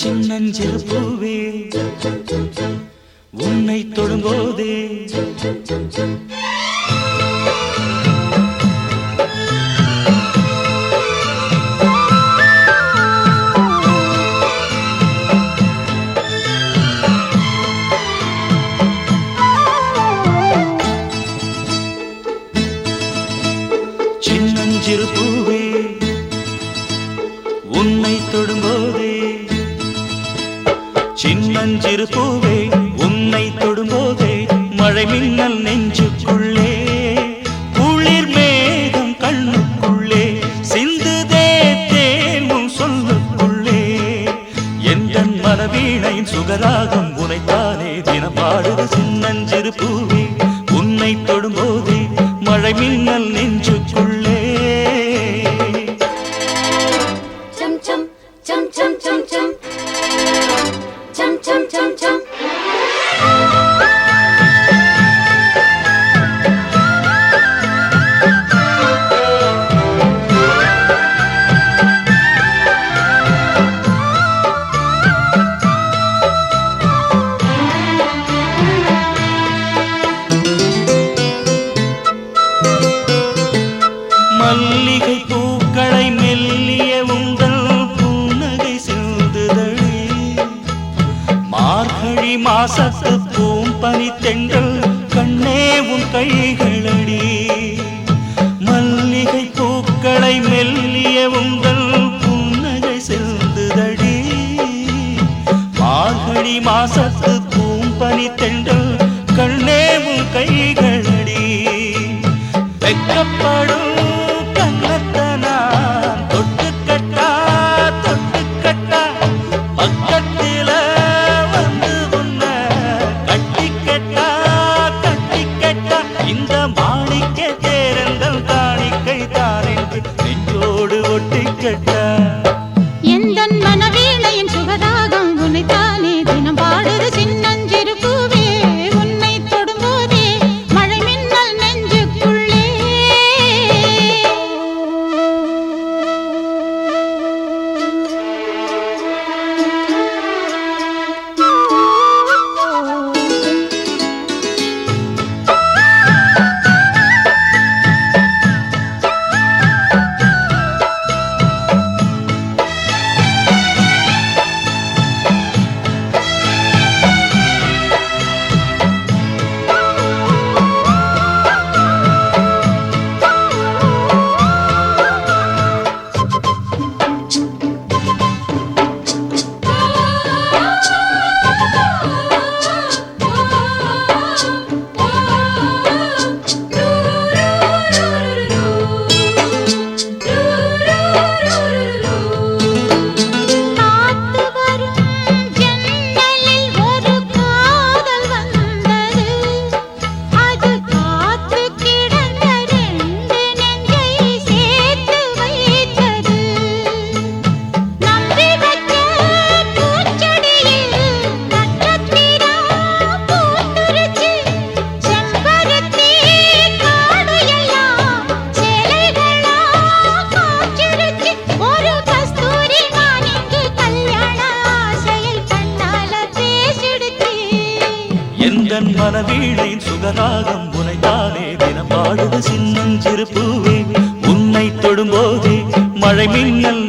சின்னஞ்சிறு பூவே உன்னை தொடும்போதே சின்னஞ்சிறு பூவே உன்னை தொடும்போதே சின்னஞ்சிறு பூவே உன்னை தொடும்போதே மழை மின்னல் நெஞ்சுக்குள்ளே குளிர் மேகம் கண்ணுக்குள்ளே சிந்துதே தேனும் சொல்லுக்குள்ளே எந்தன் மனவீணையின் சுகராகம் உனைத்தானே தினம் பாடுது சின்னஞ்சிறு பூவே உன்னை தொடும்போதே மழை மின்னல் நெஞ்சுக்குள்ளே மல்லிகை பூக்களை மெல்லிய உங்கள் புன்னகை சிந்துதழி மார்கழி மாசத்து பூம்பனி தென்றல் கண்ணே உன் கைகளடி மல்லிகை பூக்களை மெல்லிய உங்கள் புன்னகை சிந்துதழி மார்கழி மாசத்து பூம்பனி தென்றல் கண்ணே உன் கைகளடி வெக்கப்படும் எந்தன் மனவீணையின் சுகராகம் உனைத்தானே தினம் பாடுது சின்னஞ்சிறு பூவே உன்னை தொடும்போதே மழை மின்னல் நெஞ்சுக்குள்ளே எந்தன் மனவீணையின் சுகராகம் உனைத்தானே தினம் பாடுது சின்னஞ்சிறு பூவே உன்னை தொடும்போதே மழை மின்னல்